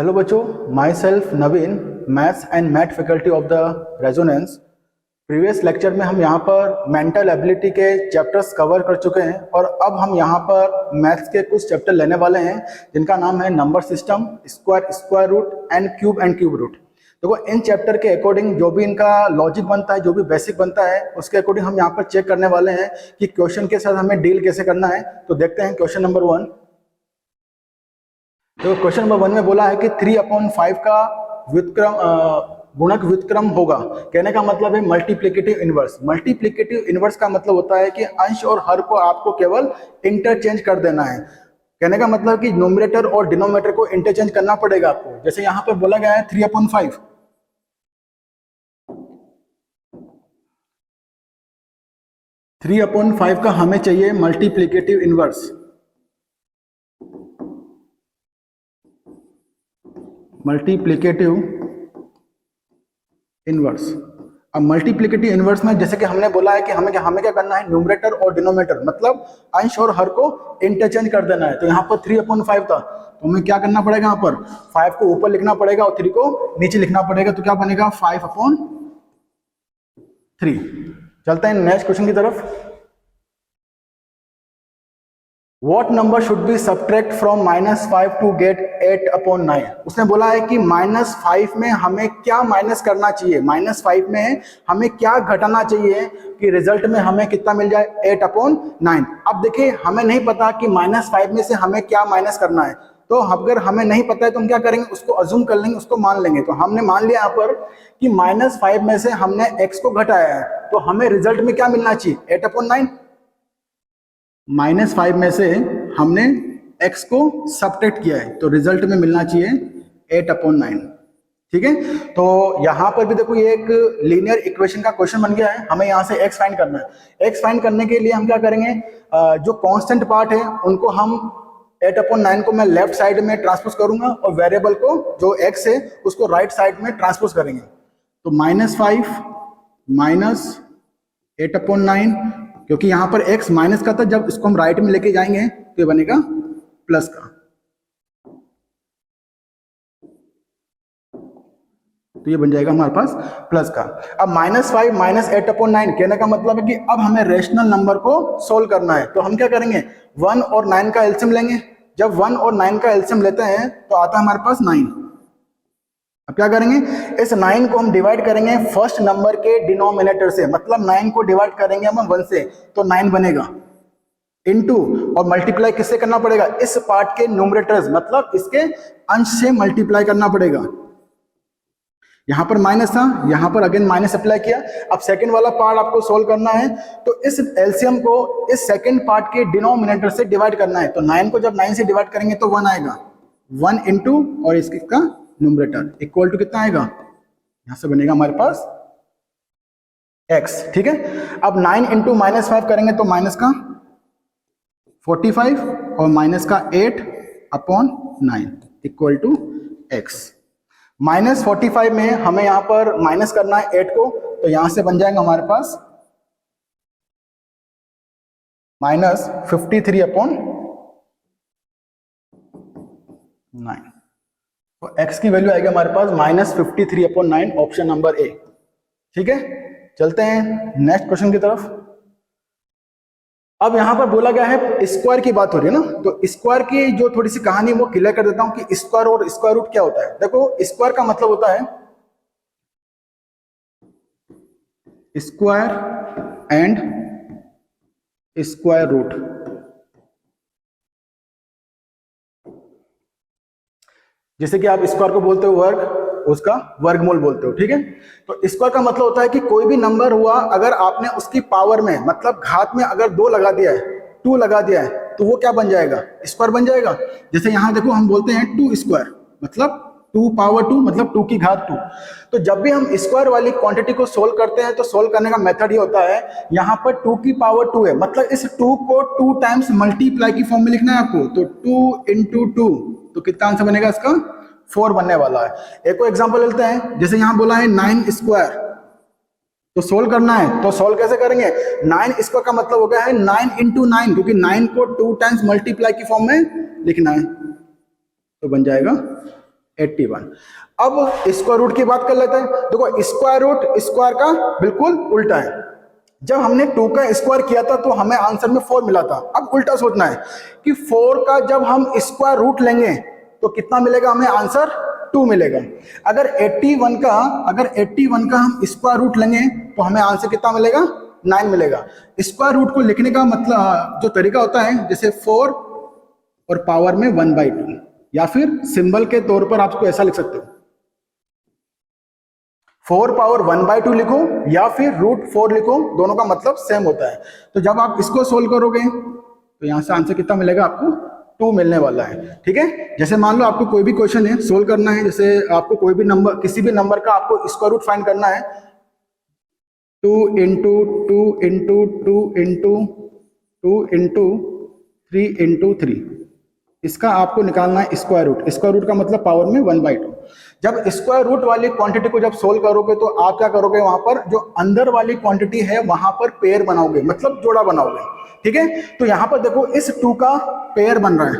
Hello बच्चों, my self Naveen, maths and math faculty of the resonance. Previous lecture में हम यहाँ पर मेंटल एबिलिटी के चैप्टर्स कवर कर चुके हैं और अब हम यहाँ पर मैथ्स के कुछ चैप्टर लेने वाले हैं जिनका नाम है number system, square root and cube root. देखो, इन चैप्टर के अकॉर्डिंग जो भी इनका लॉजिक बनता है, जो भी बेसिक बनता है, उसके अकॉर्डिंग हम यहाँ पर चेक करने वाले हैं कि क्वेश्चन के साथ हमें डील कैसे करना है। तो देखते हैं क्वेश्चन नंबर 1। तो क्वेश्चन नंबर 1 में बोला है कि 3/5 का व्युत्क्रम गुणक व्युत्क्रम होगा। कहने का मतलब है मल्टीप्लिकेटिव इनवर्स। मल्टीप्लिकेटिव इनवर्स का मतलब होता है कि अंश और हर को आपको केवल इंटरचेंज कर देना है। कहने का मतलब कि न्यूमरेटर और डिनोमिनेटर को इंटरचेंज करना पड़ेगा आपको। जैसे यहाँ पर बोला गया है 3/5, 3/5 का हमें चाहिए मल्टीप्लिकेटिव इनवर्स। Multiplicative inverse. अब मल्टीप्लिकेटिव इनवर्स में जैसे कि हमने बोला है कि हमें क्या करना है, न्यूमरेटर और डिनोमिनेटर मतलब अंश और हर को इंटरचेंज कर देना है। तो यहाँ पर 3/5 था, तो हमें क्या करना पड़ेगा, यहाँ पर 5 को ऊपर लिखना पड़ेगा और 3 को नीचे लिखना पड़ेगा। तो क्या बनेगा, 5/3। चलते हैं नेक्स्ट क्वेश्चन की तरफ। What number should be subtract from -5 to get 8/9? उसने बोला है कि -5 में हमें क्या माइनस करना चाहिए, -5 में हमें क्या घटाना चाहिए कि रिजल्ट में हमें कितना मिल जाए, 8/9। अब देखिए, हमें नहीं पता कि -5 में से हमें क्या माइनस करना है। तो अगर हमें नहीं पता है तो हम क्या करेंगे, उसको अज्यूम कर लेंगे, उसको मान लेंगे। तो हमने मान लिया यहाँ पर कि -5 में से हमने x को घटाया है, तो हमें रिजल्ट में क्या मिलना चाहिए, 8/9। -5 में से हमने x को सब्ट्रैक्ट किया है, तो रिजल्ट में मिलना चाहिए 8/9। ठीक है, तो यहां पर भी देखो, ये एक लीनियर इक्वेशन का क्वेश्चन बन गया है। हमें यहां से x फाइंड करना है। x फाइंड करने के लिए हम क्या करेंगे, जो कांस्टेंट पार्ट है उनको हम 8/9 को मैं लेफ्ट साइड में ट्रांसपोज करूंगा और वेरिएबल को जो x है उसको राइट साइड में ट्रांसपोज करेंगे। तो -5 माइनस 8/9, क्योंकि यहां पर x माइनस का था, जब इसको हम राइट में लेके जाएंगे तो ये बनेगा प्लस का। तो ये बन जाएगा हमारे पास प्लस का। अब -5 माइनस 8/9 कहने का मतलब है कि अब हमें रेशनल नंबर को सोल्व करना है। तो हम क्या करेंगे, 1 और 9 का एलसीएम लेंगे। जब 1 और 9 का एलसीएम लेते हैं तो आता है हमारे पास 9। अब क्या करेंगे, इस 9 को हम डिवाइड करेंगे फर्स्ट नंबर के डिनोमिनेटर से, मतलब 9 को डिवाइड करेंगे हम 1 से, तो 9 बनेगा, इनटू और मल्टीप्लाई किससे करना पड़ेगा, इस पार्ट के न्यूमरेटर्स मतलब इसके अंश से मल्टीप्लाई करना पड़ेगा। यहां पर माइनस था, यहां पर अगेन माइनस अप्लाई किया। अब सेकंड वाला पार्ट आपको सोल्व करना है, तो इस एलसीएम को इस सेकंड पार्ट के डिनोमिनेटर से डिवाइड करना है। तो 9 को जब 9 से डिवाइड करेंगे तो 1 आएगा, 1 इंटू और इसका न्यूमरेटर इक्वल टू कितना आएगा, यहां से बनेगा हमारे पास x। ठीक है, अब 9 इंटू -5 करेंगे तो माइनस का 45 और माइनस का 8/9 इक्वल टू x। -45 में हमें यहां पर माइनस करना है 8 को, तो यहां से बन जाएगा हमारे पास -53/9। तो x की वैल्यू आएगी हमारे पास -53/9, ऑप्शन नंबर ए। ठीक है, चलते हैं नेक्स्ट क्वेश्चन की तरफ। अब यहां पर बोला गया है, स्क्वायर की बात हो रही है ना, तो स्क्वायर की जो थोड़ी सी कहानी वो क्लियर कर देता हूं कि स्क्वायर और स्क्वायर रूट क्या होता है। देखो, स्क्वायर का मतलब होता है स्क्वायर एंड स्क्वायर रूट। जैसे कि आप स्क्वायर को बोलते हो वर्ग, उसका वर्गमूल बोलते हो। ठीक है, तो स्क्वायर का मतलब होता है कि कोई भी नंबर हुआ, अगर आपने उसकी पावर में मतलब घात में अगर 2 लगा दिया है, 2 लगा दिया है, तो वो क्या बन जाएगा, स्क्वायर बन जाएगा। जैसे यहां देखो, हम बोलते हैं 2 स्क्वायर मतलब 2 मतलब 2 की घात 2। तो जब भी हम स्क्वायर वाली क्वांटिटी को सोल्व करते हैं तो सोल्व करने का मेथड ये होता है, यहाँ पर 2 की पावर 2 है, मतलब इस 2 को 2 टाइम्स मल्टीप्लाई की फॉर्म में लिखना है आपको। तो 2 इंटू 2, तो कितना आंसर बनेगा इसका, 4 बनने वाला है। एक और एग्जांपल लेते हैं, जैसे यहां बोला है 9 स्क्वायर, तो सोल्व करना है, तो सोल्व कैसे करेंगे, 9 स्क्वायर का मतलब हो गया है 9 इंटू 9, क्योंकि 9 को 2 टाइम्स मल्टीप्लाई की फॉर्म में लिखना है, तो बन जाएगा 81। अब स्क्वायर रूट की बात कर लेते हैं। देखो स्क्वायर रूट स्क्वायर का बिल्कुल उल्टा है। जब हमने 2 का स्क्वायर किया था तो हमें आंसर में 4 मिला था। अब उल्टा सोचना है कि 4 का जब हम स्क्वायर रूट लेंगे तो कितना मिलेगा हमें, आंसर 2 मिलेगा। अगर 81 का हम स्क्वायर रूट लेंगे तो हमें आंसर कितना मिलेगा, 9 मिलेगा। स्क्वायर रूट को लिखने का मतलब जो तरीका होता है, जैसे 4 और पावर में 1/2, या फिर सिंबल के तौर पर आपको ऐसा लिख सकते हो, 4 पावर 1/2 लिखो या फिर √4 लिखो, दोनों का मतलब सेम होता है। तो जब आप इसको सोल्व करोगे तो यहां से आंसर कितना मिलेगा आपको, 2 मिलने वाला है। ठीक है, जैसे मान लो आपको कोई भी क्वेश्चन है सोल्व करना है, जैसे आपको कोई भी नंबर, किसी भी नंबर का आपको स्क्वायर रूट फाइंड करना है, 2 into 2 into 2 into 2 into 3 into 3, इसका आपको निकालना है स्क्वायर रूट। स्क्वायर रूट का मतलब पावर में 1/2। जब स्क्वायर रूट वाली क्वांटिटी को जब सोल्व करोगे तो आप क्या करोगे, वहां पर जो अंदर वाली क्वांटिटी है वहां पर पेयर बनाओगे, मतलब जोड़ा बनाओगे। ठीक है, तो यहां पर देखो इस 2 का पेयर बन रहा है,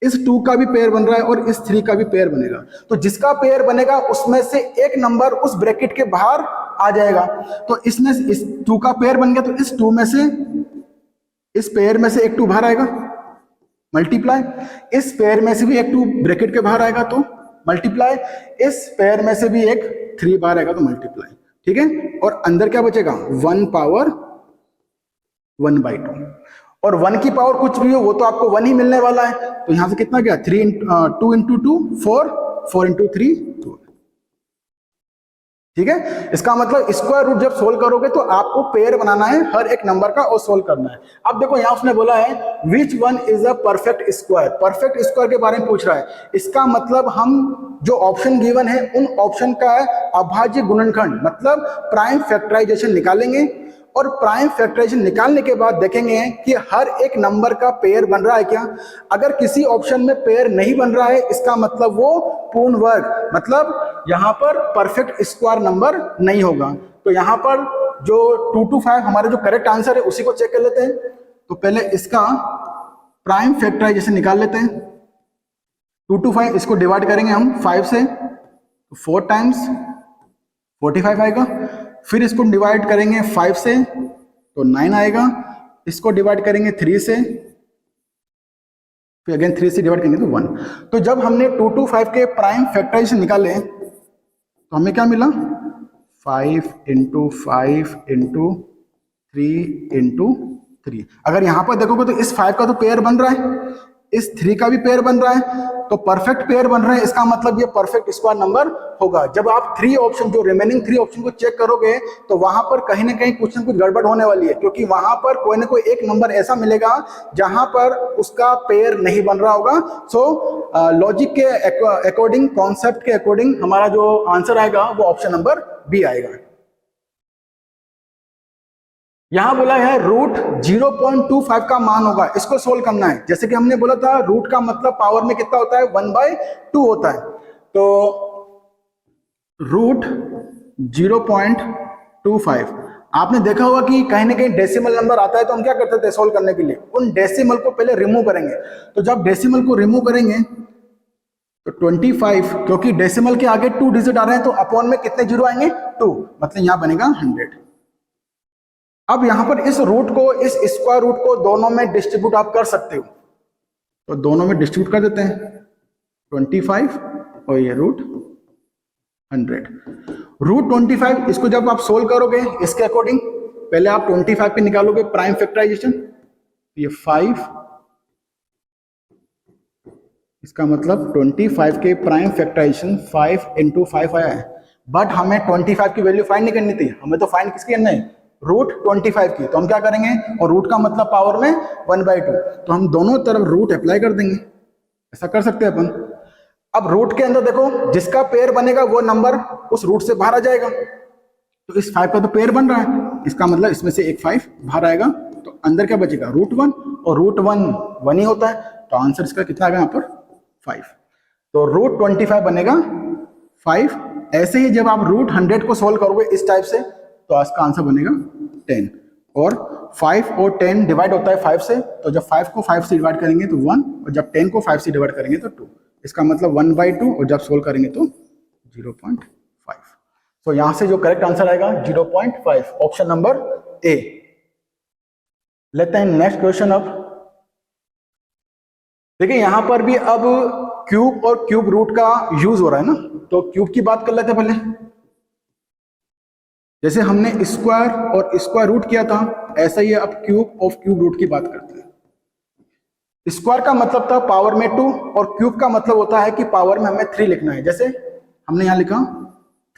इस 2 का भी पेयर बन रहा है और इस 3 का भी पेयर बनेगा। तो जिसका पेयर बनेगा उसमें से एक नंबर उस ब्रैकेट के बाहर आ जाएगा। तो इसमें इस 2 का पेयर बन गया तो इस 2 में से, इस पेयर में से एक 2 बाहर आएगा, मल्टीप्लाई, इस पेयर में से भी एक 2 ब्रैकेट के बाहर आएगा तो मल्टीप्लाई, इस पेयर में से भी एक 3 बाहर आएगा तो मल्टीप्लाई। ठीक है, और अंदर क्या बचेगा, 1 पावर 1/2, और 1 की पावर कुछ भी हो वो तो आपको 1 ही मिलने वाला है। तो यहां से कितना गया, 2 इंटू 2 4 इंटू 3 2। ठीक है, इसका मतलब स्क्वायर रूट जब सोल्व करोगे तो आपको पेयर बनाना है हर एक नंबर का और सोल्व करना है। अब देखो यहां उसने बोला है which one is a perfect square, perfect square के बारे में पूछ रहा है। इसका मतलब हम जो ऑप्शन गिवन है उन ऑप्शन का अभाज्य गुणनखंड मतलब प्राइम फैक्टराइजेशन निकालेंगे, और प्राइम फैक्टराइजेशन निकालने के बाद देखेंगे कि हर एक नंबर का पेयर बन रहा है क्या। अगर किसी ऑप्शन में पेयर नहीं बन रहा है इसका मतलब वो पूर्ण वर्ग, मतलब यहां पर परफेक्ट स्क्वायर नंबर नहीं होगा। तो यहां पर जो 2 to 5 हमारे जो करेक्ट आंसर है उसी को चेक कर लेते हैं। तो पहले इसका प्राइम फैक्टराइजेशन निकाल लेते हैं। 2 to 5 इसको डिवाइड करेंगे हम 5 से, 4 टाइम्स 45 आएगा। फिर इसको डिवाइड करेंगे 5 से तो 9 आएगा। इसको डिवाइड करेंगे 3 से, फिर अगेन 3 से डिवाइड करेंगे तो 1। तो जब हमने 2 to 5 के प्राइम फैक्टराइजेशन निकाले तो हमें क्या मिला, 5 इंटू 5 इंटू 3 इंटू 3। अगर यहां पर देखोगे तो इस 5 का तो पेयर बन रहा है, इस 3 का भी पेयर बन रहा है, तो परफेक्ट पेयर बन रहे हैं, इसका मतलब ये परफेक्ट स्क्वायर नंबर होगा। जब आप 3 ऑप्शन, जो रिमेनिंग 3 ऑप्शन को चेक करोगे तो वहां पर कहीं ना कहीं कुछ ना कुछ गड़बड़ होने वाली है, क्योंकि वहां पर कोई ना कोई एक नंबर ऐसा मिलेगा जहां पर उसका पेयर नहीं बन रहा होगा। सो लॉजिक के अकॉर्डिंग, कॉन्सेप्ट के अकॉर्डिंग हमारा जो आंसर आएगा वो ऑप्शन नंबर बी आएगा। यहां बोला है रूट 0.25 का मान होगा, इसको सोल्व करना है। जैसे कि हमने बोला था रूट का मतलब पावर में कितना होता है, 1/2 होता है। तो रूट 0.25 आपने देखा होगा कि कहीं ना कहीं डेसिमल नंबर आता है तो हम क्या करते थे सोल्व करने के लिए, उन डेसिमल को पहले रिमूव करेंगे। तो जब डेसिमल को रिमूव करेंगे तो 25, क्योंकि डेसिमल के आगे 2 डिजिट आ रहे हैं तो अपॉन में कितने जीरो आएंगे, 2, मतलब यहां बनेगा 100। अब यहां पर इस रूट को, इस स्क्वायर रूट को दोनों में डिस्ट्रीब्यूट आप कर सकते हो, तो दोनों में डिस्ट्रीब्यूट कर देते हैं, 25 और ये रूट 100। रूट 25 इसको जब आप सोल्व करोगे इसके अकॉर्डिंग, पहले आप 25 पे निकालोगे प्राइम फैक्टराइजेशन, ये 5, इसका मतलब 25 के प्राइम फैक्टराइजेशन 5 इंटू 5 आया है। बट हमें 25 की वैल्यू फाइंड नहीं करनी थी, हमें तो फाइंड किसकी करना है, रूट 25 की। तो हम क्या करेंगे, और रूट का मतलब पावर में 1/2, तो हम दोनों तरफ रूट अप्लाई कर देंगे, ऐसा कर सकते हैं अपन। अब रूट के अंदर देखो जिसका पेयर बनेगा वो नंबर उस रूट से बाहर आ जाएगा। तो इस 5 का तो पेयर बन रहा है, इसका मतलब इसमें से एक 5 बाहर आएगा, तो अंदर क्या बचेगा, रूट 1, और रूट 1 ही होता है, तो आंसर इसका कितना आएगा यहाँ पर 5। तो रूट 25 बनेगा 5। ऐसे ही जब आप रूट 100 को सोल्व करोगे इस टाइप से तो आज का आंसर बनेगा 10, और 5 और 10 डिवाइड होता है 5 से, तो जब 5 को 5 से डिवाइड करेंगे तो 1, और जब 10 को 5 से डिवाइड करेंगे तो 2। इसका मतलब 1/2 और जब सोल्व करेंगे तो 0.5। तो यहां से जो करेक्ट आंसर आएगा 0.5, ऑप्शन नंबर ए। लेते हैं नेक्स्ट क्वेश्चन। अब देखिए यहां पर भी अब क्यूब और क्यूब रूट का यूज हो रहा है ना, तो क्यूब की बात कर लेते हैं पहले। जैसे हमने स्क्वायर और स्क्वायर रूट किया था, ऐसा ही अब क्यूब ऑफ क्यूब रूट की बात करते हैं। स्क्वायर का मतलब था पावर में 2 और क्यूब का मतलब होता है कि पावर में हमें 3 लिखना है। जैसे हमने यहां लिखा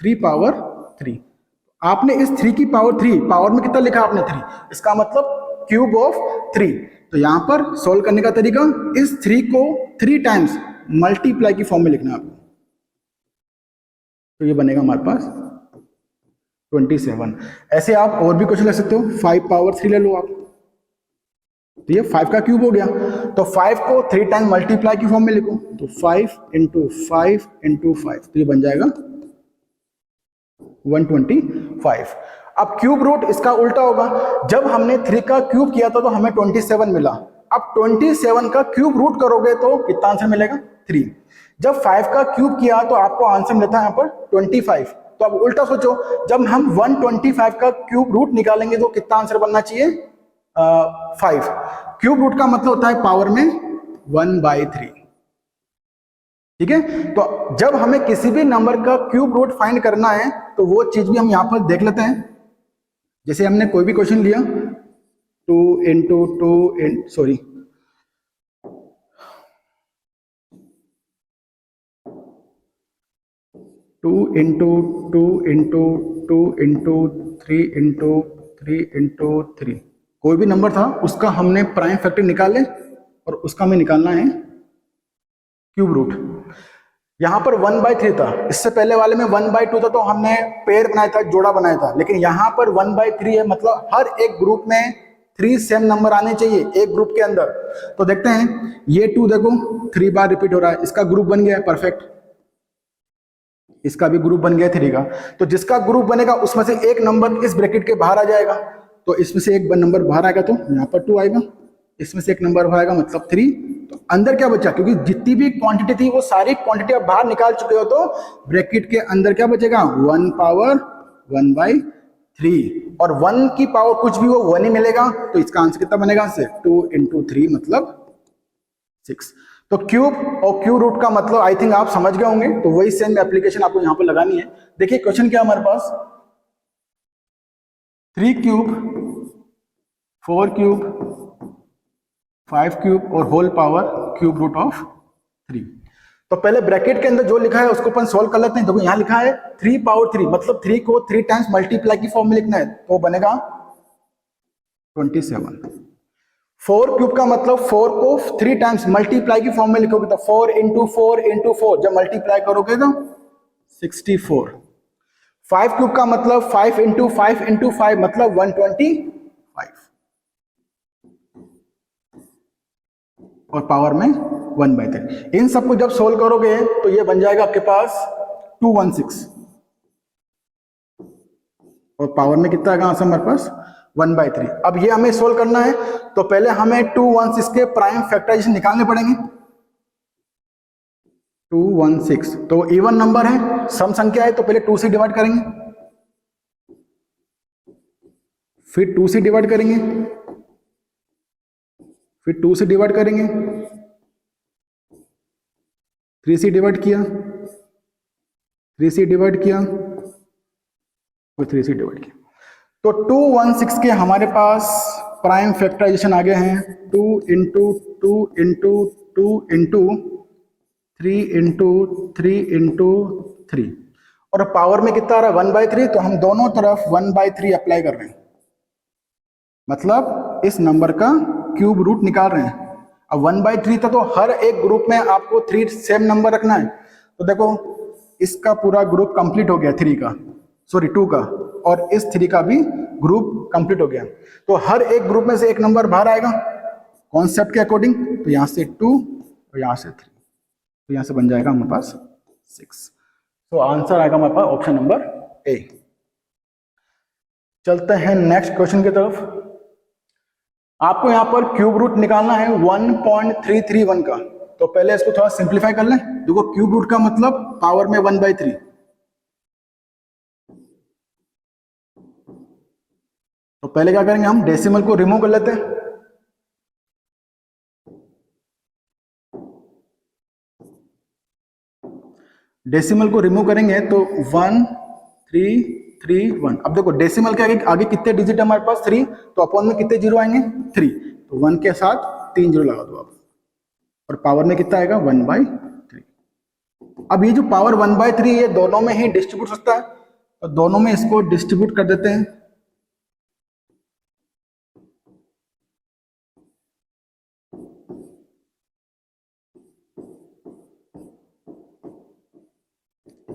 3 पावर 3, आपने इस 3 की पावर 3 पावर में कितना लिखा आपने 3, इसका मतलब क्यूब ऑफ 3। तो यहां पर सोल्व करने का तरीका, इस 3 को 3 टाइम्स मल्टीप्लाई की फॉर्म में लिखना है आपको। तो ये बनेगा हमारे पास 27। ऐसे आप और भी क्वेश्चन ले सकते हो, 5 पावर 3 ले लो आप, तो ये 5 का क्यूब हो गया। तो 5 को 3 टाइम मल्टीप्लाई की फॉर्म में लिखो, तो 5 इंटू 5 इंटू 5, तो ये बन जाएगा 125। अब क्यूब रूट इसका उल्टा होगा, जब हमने 3 का क्यूब किया था तो हमें 27 मिला। अब 27 का क्यूब रूट करोगे तो कितना आंसर मिलेगा 3। जब 5 का क्यूब किया तो आपको आंसर मिलता है यहाँ पर 25। तो अब उल्टा सोचो, जब हम 125 का क्यूब रूट निकालेंगे तो कितना आंसर बनना चाहिए 5। क्यूब रूट का मतलब होता है पावर में 1/3। ठीक है, तो जब हमें किसी भी नंबर का क्यूब रूट फाइंड करना है तो वो चीज भी हम यहां पर देख लेते हैं। जैसे हमने कोई भी क्वेश्चन लिया 2 into 2 sorry 2 into 2 into 2 into 3 into 3 into 3, कोई भी नंबर था उसका हमने प्राइम फैक्टर निकाले और उसका हमें निकालना है क्यूब रूट। यहां पर 1/3 था, इससे पहले वाले में 1/2 था, तो हमने पेयर बनाया था, जोड़ा बनाया था। लेकिन यहां पर 1/3 है, मतलब हर एक ग्रुप में 3 सेम नंबर आने चाहिए एक ग्रुप के अंदर। तो देखते हैं, ये 2 देखो 3 बार रिपीट हो रहा है, इसका ग्रुप बन गया है परफेक्ट, इसका भी ग्रुप बन गया 3 का। तो जिसका ग्रुप बनेगा उसमें से एक नंबर इस ब्रैकेट के बाहर आ जाएगा, तो इसमें से एक नंबर बाहर आएगा तो यहाँ पर 2 आएगा, इसमें से एक नंबर बाहर आएगा मतलब 3। तो अंदर क्या बचा, क्योंकि जितनी भी क्वांटिटी थी वो सारी क्वांटिटी आप बाहर निकाल चुके हो, तो ब्रैकेट के अंदर क्या बचेगा 1 पावर 1/3, और 1 की पावर कुछ भी हो 1 ही मिलेगा। तो इसका आंसर कितना बनेगा 2 इंटू 3 मतलब 6। तो क्यूब और क्यूब रूट का मतलब आई थिंक आप समझ गए होंगे, तो वही सेम एप्लीकेशन आपको यहां पर लगानी है। देखिए क्वेश्चन क्या हमारे पास, 3 क्यूब 4 क्यूब 5 क्यूब और whole power cube root of 3। तो पहले ब्रैकेट के अंदर जो लिखा है उसको अपन सोल्व कर लेते हैं। देखो यहां लिखा है 3 पावर 3, मतलब 3 को 3 टाइम्स मल्टीप्लाई की फॉर्म में लिखना है, तो बनेगा 27। 4 क्यूब का मतलब 4 को 3 टाइम्स मल्टीप्लाई की फॉर्म में लिखोगे तो 4 इंटू 4 इंटू 4, जब मल्टीप्लाई करोगे तो 64। 5 क्यूब का मतलब 5 इंटू 5 इंटू 5 मतलब 125, और पावर में 1/3। इन सबको जब सोल्व करोगे तो ये बन जाएगा आपके पास 216, और पावर में कितना आएगा आंसर हमारे पास 1/3। अब ये हमें सोल्व करना है, तो पहले हमें 216 के प्राइम फैक्टराइजेशन निकालने पड़ेंगे। 216 तो इवन नंबर है, सम संख्या है, तो पहले 2 से डिवाइड करेंगे, फिर 2 से डिवाइड करेंगे, फिर 2 से डिवाइड करेंगे, 3 से डिवाइड किया, 3 से डिवाइड किया, और 3 से डिवाइड किया। तो 216 के हमारे पास प्राइम फैक्टराइजेशन आ गए हैं 2 into 2 into 2 into 3 into 3 into 3, और पावर में कितना आ रहा है 1/3, तो हम दोनों तरफ 1/3 अप्लाई कर रहे हैं, मतलब इस नंबर का क्यूब रूट निकाल रहे हैं। अब 1/3 था, तो हर एक ग्रुप में आपको 3 सेम नंबर रखना है। तो देखो इसका पूरा ग्रुप कंप्लीट हो गया 3 का, सॉरी 2 का, और इस 3 का भी ग्रुप कंप्लीट हो गया। तो हर एक ग्रुप में से एक नंबर बाहर आएगा कॉन्सेप्ट के अकॉर्डिंग, तो यहां से 2 और यहां से 3, तो यहां से बन जाएगा हमारे पास 6। तो आंसर आएगा हमारे पास ऑप्शन नंबर ए। चलते हैं नेक्स्ट क्वेश्चन की तरफ। आपको यहां पर क्यूब रूट निकालना है 1.331 का। तो पहले इसको थोड़ा सिंप्लीफाई कर लें। देखो क्यूब रूट का मतलब पावर में 1/3, तो पहले क्या करेंगे, हम डेसिमल को रिमूव कर लेते हैं। डेसिमल को रिमूव करेंगे तो 1 3 3 1। अब देखो डेसिमल के आगे आगे कितने डिजिट है हमारे पास 3, तो अपॉन में कितने जीरो आएंगे 3, तो 1 के साथ 3 जीरो लगा दो आप, और पावर में कितना आएगा 1/3। अब ये जो पावर 1/3 ये दोनों में ही डिस्ट्रीब्यूट हो सकता है, तो दोनों में इसको डिस्ट्रीब्यूट कर देते हैं।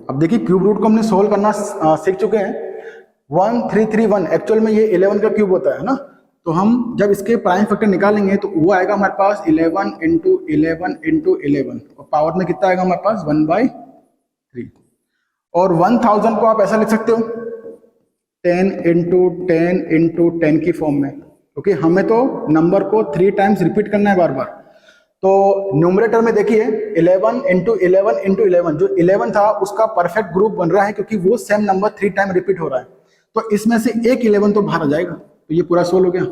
अब देखिए क्यूब रूट को हमने सोल्व करना सीख चुके हैं। 1331 एक्चुअल में ये 11 का क्यूब होता है ना, तो हम जब इसके प्राइम फैक्टर निकालेंगे तो वो आएगा हमारे पास 11 इंटू 11 इंटू 11, और पावर में कितना आएगा हमारे पास 1/3। और 1000 को आप ऐसा लिख सकते हो 10 इंटू 10 इंटू 10 की फॉर्म में, क्योंकि हमें तो नंबर को 3 टाइम्स रिपीट करना है बार बार। तो न्यूमरेटर में देखिए 11 इंटू 11 इंटू 11, जो 11 था उसका परफेक्ट ग्रुप बन रहा है क्योंकि वो सेम नंबर 3 टाइम रिपीट हो रहा है, तो इसमें से एक 11 तो बाहर आ जाएगा, तो ये पूरा सोल्व हो गया।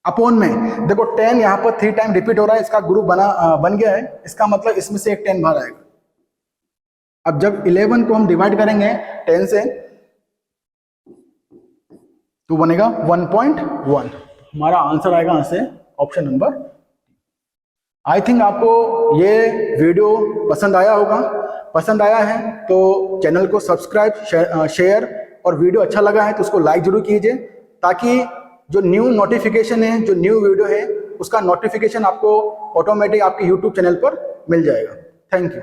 अपॉन में देखो 10 यहाँ पर 3 टाइम रिपीट हो रहा है, इसका ग्रुप बन गया है, इसका मतलब इसमें से एक 10 बाहर आएगा। अब जब 11 को हम डिवाइड करेंगे 10 से तो बनेगा 1.1, हमारा आंसर आएगा यहाँ से ऑप्शन नंबर। आई थिंक आपको ये वीडियो पसंद आया होगा। पसंद आया है तो चैनल को सब्सक्राइब शेयर, और वीडियो अच्छा लगा है तो उसको लाइक जरूर कीजिए, ताकि जो न्यू नोटिफिकेशन है, जो न्यू वीडियो है, उसका नोटिफिकेशन आपको ऑटोमेटिक आपके यूट्यूब चैनल पर मिल जाएगा। Thank you.